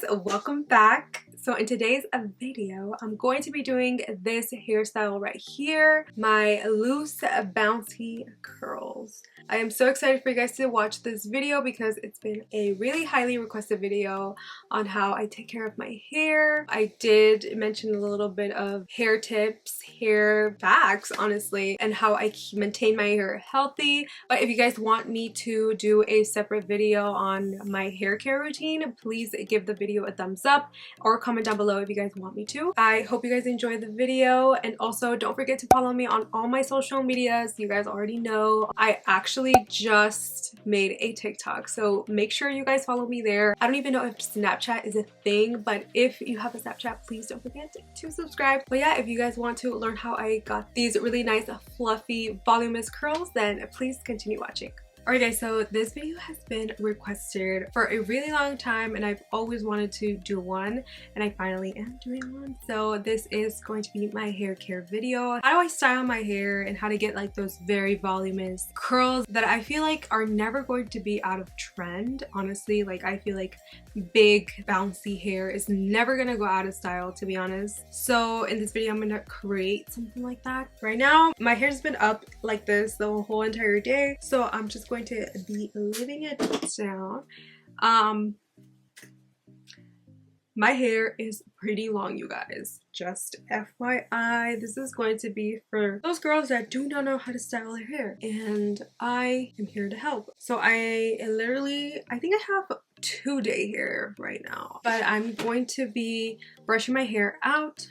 guys, welcome back. So in today's video, I'm going to be doing this hairstyle right here, my loose bouncy curls. I am so excited for you guys to watch this video because it's been a really highly requested video on how I take care of my hair. I did mention a little bit of hair tips, hair facts honestly, and how I maintain my hair healthy. But if you guys want me to do a separate video on my hair care routine, please give the video a thumbs up or comment down below if you guys want me to. I hope you guys enjoyed the video, and also don't forget to follow me on all my social medias. You guys already know I actually just made a TikTok, so make sure you guys follow me there. I don't even know if Snapchat is a thing, but if you have a Snapchat, please don't forget to subscribe. But yeah, if you guys want to learn how I got these really nice fluffy voluminous curls, then please continue watching. Alright guys, so this video has been requested for a really long time and I've always wanted to do one, and I finally am doing one. So this is going to be my hair care video. How do I style my hair and how to get like those very voluminous curls that I feel like are never going to be out of trend. Honestly, like I feel like big bouncy hair is never gonna go out of style, to be honest. So in this video I'm gonna create something like that. Right now my hair's been up like this the whole entire day, so I'm just going to be leaving it down. My hair is pretty long, you guys, just FYI. This is going to be for those girls that do not know how to style their hair, and I am here to help. So I think I have 2-day hair right now, but I'm going to be brushing my hair out.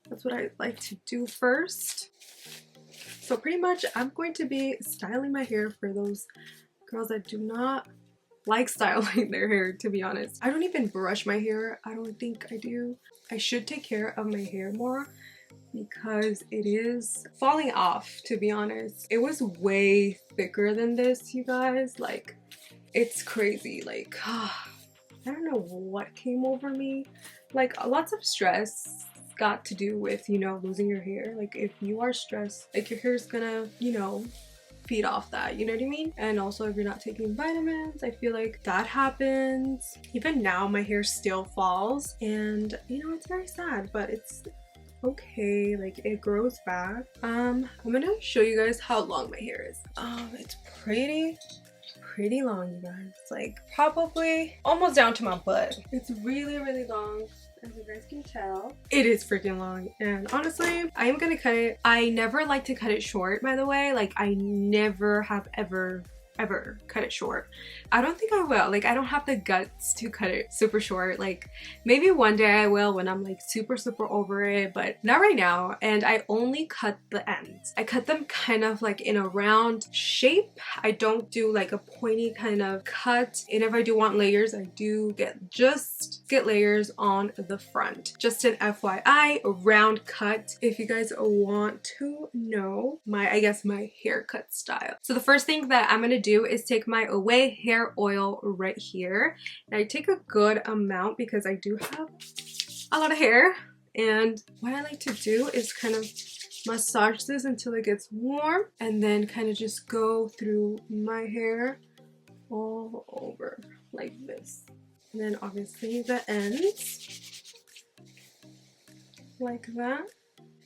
That's what I like to do first. So pretty much I'm going to be styling my hair for those girls that do not like styling their hair, to be honest. I don't even brush my hair. I don't think I do. I should take care of my hair more because it is falling off, to be honest. It was way thicker than this, you guys. Like, it's crazy. Like, I don't know what came over me. Like, lots of stress got to do with, you know, losing your hair. Like if you are stressed, like your hair is gonna, you know, feed off that, you know what I mean? And also if you're not taking vitamins, I feel like that happens. Even now my hair still falls, and you know, it's very sad, but it's okay. Like it grows back. I'm gonna show you guys how long my hair is. It's pretty long, you guys. Like probably almost down to my butt. It's really long, as you guys can tell. It is freaking long, and honestly I am gonna cut it. I never like to cut it short, by the way. Like I never have ever cut it short. I don't think I will. Like I don't have the guts to cut it super short. Like maybe one day I will when I'm like super over it, but not right now. And I only cut the ends. I cut them kind of like in a round shape. I don't do like a pointy kind of cut, and if I do want layers, I do get layers on the front. Just an FYI, a round cut if you guys want to know my, I guess, my haircut style. So the first thing that I'm gonna do is take my Away hair oil right here, and I take a good amount because I do have a lot of hair. And what I like to do is kind of massage this until it gets warm, and then kind of just go through my hair all over like this. And then obviously the ends like that.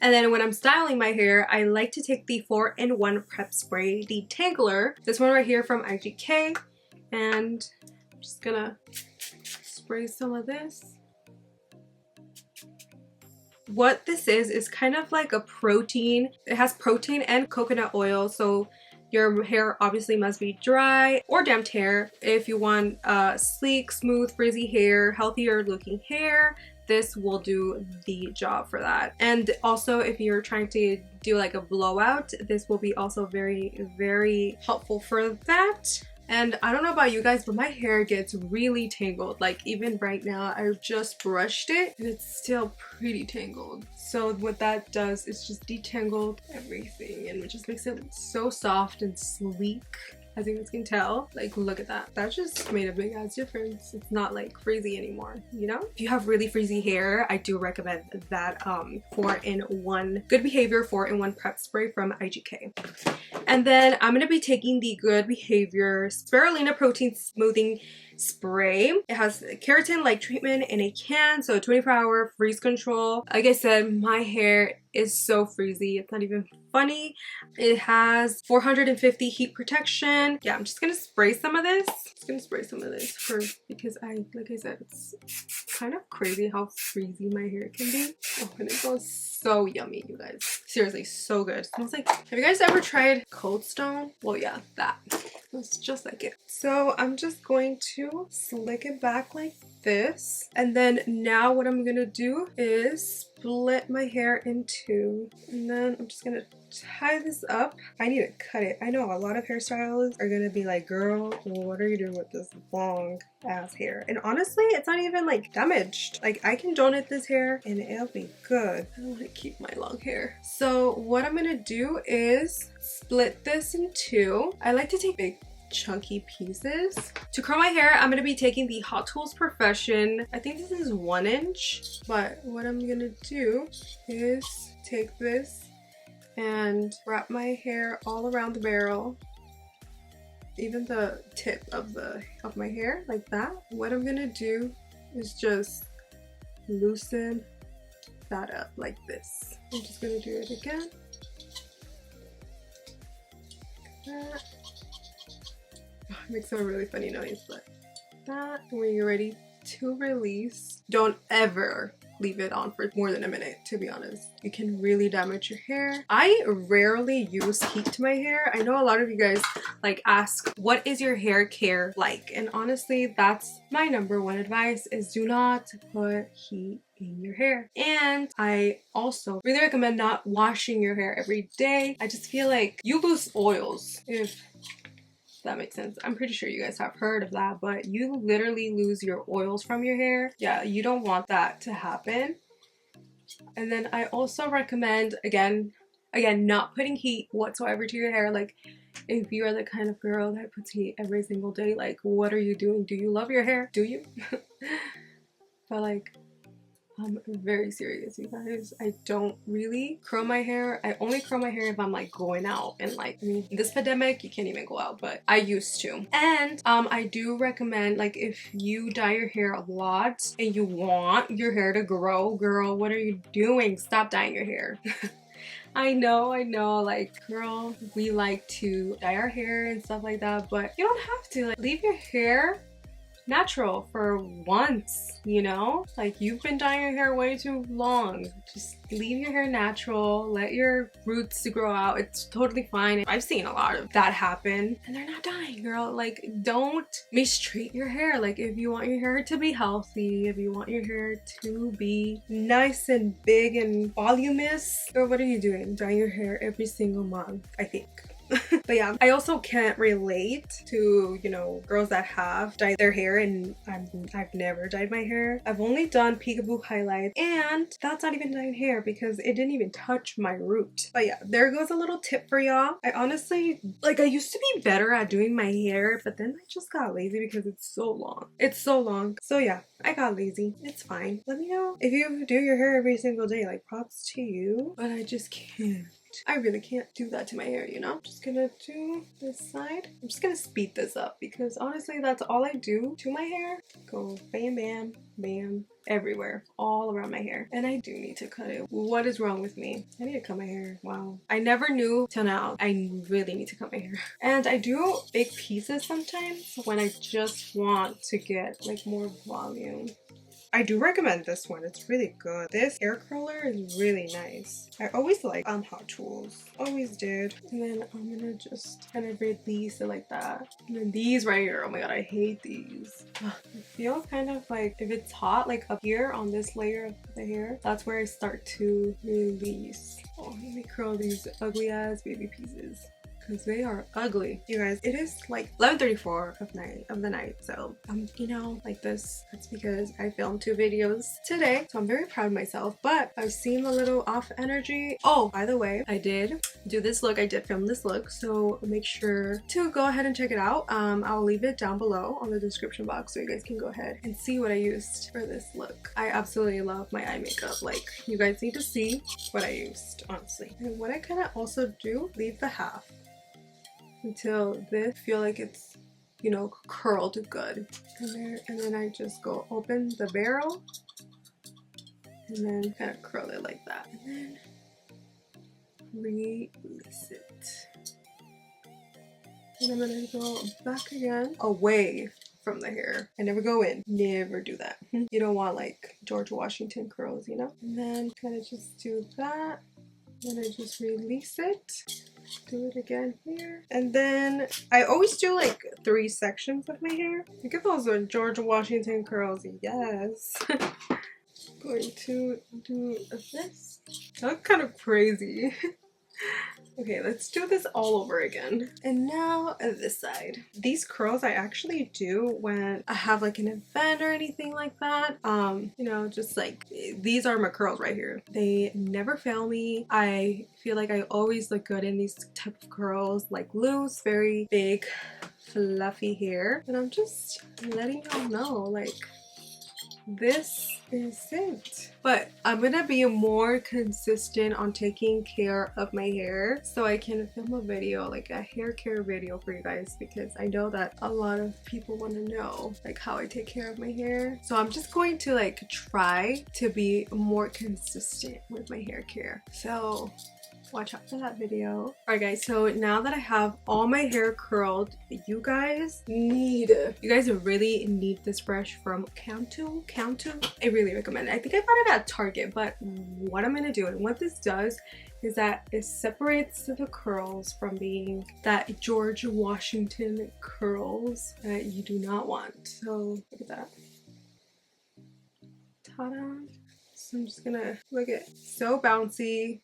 And then when I'm styling my hair, I like to take the 4-in-1 prep spray Detangler. This one right here from IGK. And I'm just gonna spray some of this. What this is kind of like a protein. It has protein and coconut oil, so your hair obviously must be dry or damped hair. If you want sleek, smooth, frizzy hair, healthier looking hair, this will do the job for that. And also if you're trying to do like a blowout, this will be also very helpful for that. And I don't know about you guys, but my hair gets really tangled. Like even right now, I just brushed it and it's still pretty tangled. So what that does is just detangle everything, and it just makes it so soft and sleek. As you guys can tell, like look at that. That just made a big ass difference. It's not like frizzy anymore, you know? If you have really frizzy hair, I do recommend that 4-in-1 Good Behavior 4-in-1 prep spray from IGK. And then I'm gonna be taking the Good Behavior Spirulina Protein Smoothing spray. It has keratin like treatment in a can, so 24-hour freeze control. Like I said, my hair is so freezy, it's not even funny. It has 450 heat protection. Yeah, I'm just gonna spray some of this. Because like I said, it's kind of crazy how freezy my hair can be. Oh, and it smells so yummy, you guys. Seriously, so good. It smells like, have you guys ever tried Cold Stone? Well, yeah, that. It's just like it. So I'm just going to slick it back like this. And then now what I'm gonna do is split my hair in two. And then I'm just gonna tie this up. I need to cut it. I know a lot of hairstylists are gonna be like, girl, what are you doing with this long ass hair? And honestly, it's not even like damaged. Like, I can donate this hair and it'll be good. I want to keep my long hair. So what I'm gonna do is split this in two. I like to take big chunky pieces. To curl my hair, I'm gonna be taking the Hot Tools Profession. I think this is 1 inch, but what I'm gonna do is take this and wrap my hair all around the barrel, even the tip of my hair, like that. What I'm gonna do is just loosen that up like this. I'm just gonna do it again. That. It makes a really funny noise, but that. When you're ready to release, don't ever leave it on for more than a minute, to be honest. You can really damage your hair. I rarely use heat to my hair. I know a lot of you guys like ask, what is your hair care like? And honestly, that's my #1 advice, is do not put heat in your hair. And I also really recommend not washing your hair every day. I just feel like you lose oils, if that makes sense. I'm pretty sure you guys have heard of that, but you literally lose your oils from your hair. Yeah, you don't want that to happen. And then I also recommend, again, not putting heat whatsoever to your hair. Like, if you are the kind of girl that puts heat every single day, like, what are you doing? Do you love your hair? Do you? But like, I'm very serious, you guys. I don't really curl my hair. I only curl my hair if I'm like going out, and like, I mean, this pandemic you can't even go out, but I used to. And I do recommend, like, if you dye your hair a lot and you want your hair to grow, girl, what are you doing? Stop dyeing your hair. I know, like, girl, we like to dye our hair and stuff like that, but you don't have to. Like, leave your hair natural for once, you know? Like, you've been dyeing your hair way too long. Just leave your hair natural, let your roots grow out. It's totally fine. I've seen a lot of that happen, and they're not dying, girl. Like, don't mistreat your hair. Like, if you want your hair to be healthy, if you want your hair to be nice and big and voluminous, girl, what are you doing? Dyeing your hair every single month, I think. But yeah, I also can't relate to, you know, girls that have dyed their hair, and I've never dyed my hair. I've only done peekaboo highlights, and that's not even dyed hair because it didn't even touch my root. But yeah, there goes a little tip for y'all. I honestly, like, I used to be better at doing my hair, but then I just got lazy because it's so long. It's so long. So yeah, I got lazy. It's fine. Let me know if you do your hair every single day. Like, props to you, but I just can't. I really can't do that to my hair, you know? Just gonna do this side. I'm just gonna speed this up because honestly, that's all I do to my hair. Go bam, bam, bam, everywhere, all around my hair. And I do need to cut it. What is wrong with me? I need to cut my hair. Wow. I never knew till now. I really need to cut my hair. And I do big pieces sometimes when I just want to get like more volume. I do recommend this one. It's really good. This hair curler is really nice. I always like Hot Tools. Always did. And then I'm gonna just kind of release it like that. And then these right here, oh my god, I hate these. I feel kind of like if it's hot, like up here on this layer of the hair, that's where I start to release. Oh, let me curl these ugly ass baby pieces, because they are ugly. You guys, it is like 11:34 of the night, so you know, like this. That's because I filmed 2 videos today, so I'm very proud of myself, but I've seen a little off energy. Oh, by the way, I did do this look. I did film this look, so make sure to go ahead and check it out. I'll leave it down below on the description box so you guys can go ahead and see what I used for this look. I absolutely love my eye makeup. Like, you guys need to see what I used, honestly. And what I kind of also do, leave the half until this, feel like it's you know, curled good. And then I just go open the barrel and then kind of curl it like that. And then release it. And I'm gonna go back again, away from the hair. I never go in. Never do that. You don't want like George Washington curls, you know? And then kind of just do that. Then I just release it. Do it again here. And then I always do like 3 sections of my hair. Look at those George Washington curls. Yes. Going to do this. That's kind of crazy. Okay, let's do this all over again. And now this side. These curls I actually do when I have like an event or anything like that. You know, just like these are my curls right here. They never fail me. I feel like I always look good in these type of curls, like loose, very big, fluffy hair. And I'm just letting y'all know, like, this is it. But I'm gonna be more consistent on taking care of my hair so I can film a video, like a hair care video for you guys, because I know that a lot of people want to know like how I take care of my hair. So I'm just going to like try to be more consistent with my hair care. So watch out for that video. Alright guys, so now that I have all my hair curled, you guys really need this brush from Cantu. I really recommend it. I think I bought it at Target, but what I'm gonna do and what this does is that it separates the curls from being that George Washington curls that you do not want. So look at that. Ta-da. So I'm just gonna look at so bouncy.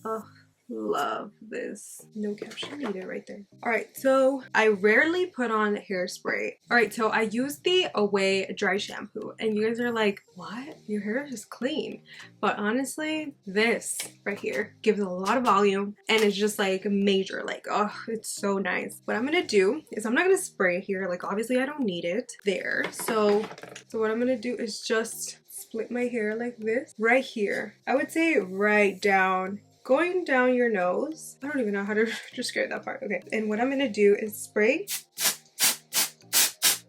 Oh, love this. No caption needed right there. Alright, so I rarely put on hairspray. Alright, so I use the Away dry shampoo and you guys are like, what? Your hair is clean. But honestly, this right here gives a lot of volume and it's just like major, like, oh, it's so nice. What I'm gonna do is I'm not gonna spray here, like obviously I don't need it there. So what I'm gonna do is just split my hair like this right here. I would say right down, going down your nose. I don't even know how to describe that part. Okay, and what I'm gonna do is spray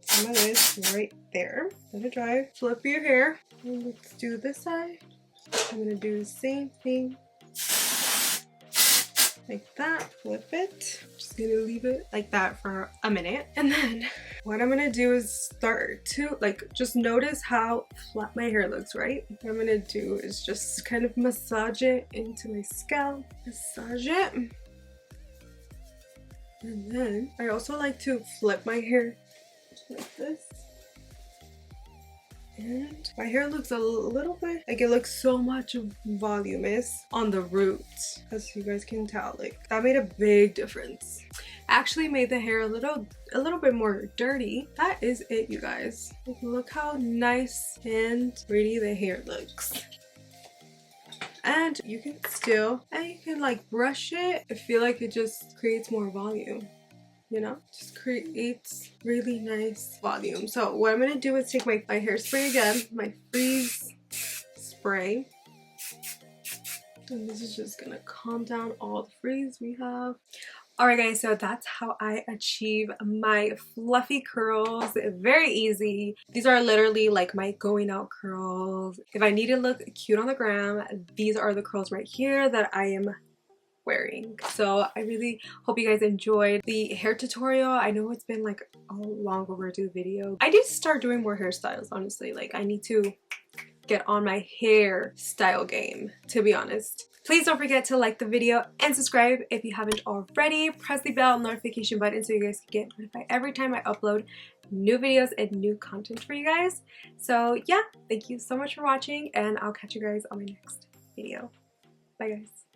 some of this right there. Let it dry. Flip your hair. And let's do this side. I'm gonna do the same thing. Like that. Flip it. Just gonna leave it like that for a minute. And then what I'm gonna do is start to like just notice how flat my hair looks, right? What I'm gonna do is just kind of massage it into my scalp. Massage it. And then I also like to flip my hair like this. And my hair looks a little bit like it looks so much voluminous on the roots, as you guys can tell. Like that made a big difference. Actually made the hair a little bit more dirty. That is it, you guys. Like, look how nice and pretty the hair looks. And you can like brush it. I feel like it just creates more volume. You know, just creates really nice volume. So what I'm gonna do is take my hairspray again, my freeze spray, and this is just gonna calm down all the freeze we have. Alright guys, so that's how I achieve my fluffy curls. Very easy. These are literally like my going out curls. If I need to look cute on the gram, these are the curls right here that I am wearing. So I really hope you guys enjoyed the hair tutorial. I know it's been like a long overdue video. I need to start doing more hairstyles, honestly. Like I need to get on my hairstyle game, to be honest. Please don't forget to like the video and subscribe if you haven't already. Press the bell notification button so you guys can get notified every time I upload new videos and new content for you guys. So yeah, thank you so much for watching and I'll catch you guys on my next video. Bye guys.